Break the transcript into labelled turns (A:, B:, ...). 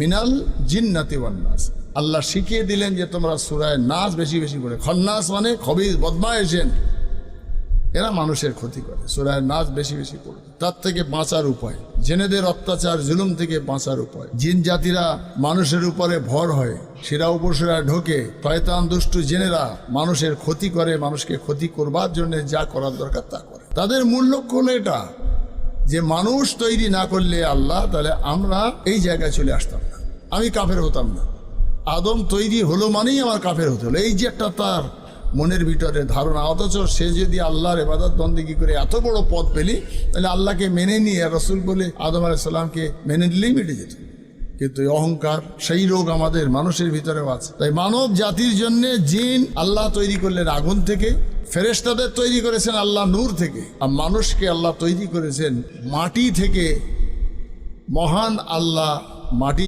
A: মিনাল জিন্নাতি ওয়ান নাস। আল্লাহ শিখিয়ে দিলেন যে তোমরা সূরা নাস বেশি বেশি করে। খন্নাস মানে খবিস, বদমায়েশেন, এরা মানুষের ক্ষতি করে। সূরা নাস বেশি বেশি পড়বে। তার থেকে বাঁচার উপায়, জেনেদের অত্যাচার জুলুম থেকে বাঁচার উপায়। জিন জাতিরা মানুষের উপরে ভর হয়, শিরা উপশিরা ঢোকে, শয়তান দুষ্টু জেনেরা মানুষের ক্ষতি করে, মানুষকে ক্ষতি করবার জন্য যা করার দরকার তা করে। তাদের মূল লক্ষ্য হলো এটা যে মানুষ তৈরি না করলে আল্লাহ, তাহলে আমরা এই জায়গায় চলে আসতাম না, আমি কাফের হতাম না। আদম তৈরি হলো মানেই আমার কাফের হতে হলো, এই যে একটা তার মনের ভিতরে ধারণা। অথচ সে যদি আল্লাহর ইবাদত বন্দেগী করে এত বড় পদ পেলি, তাহলে আল্লাহকে মেনে নিয়ে রসুল বলে আদম আলাইহিস সালামকে মেনে নিলেই মিটে যেত। কিন্তু অহংকার, সেই রোগ আমাদের মানুষের ভিতরেও আছে। তাই মানব জাতির জন্য জিন আল্লাহ তৈরি করলেন আগুন থেকে, ফেরেশতাদের তৈরি করেছেন আল্লাহ নূর থেকে, আর মানুষকে আল্লাহ তৈরি করেছেন মাটি থেকে। মহান আল্লাহ মাটি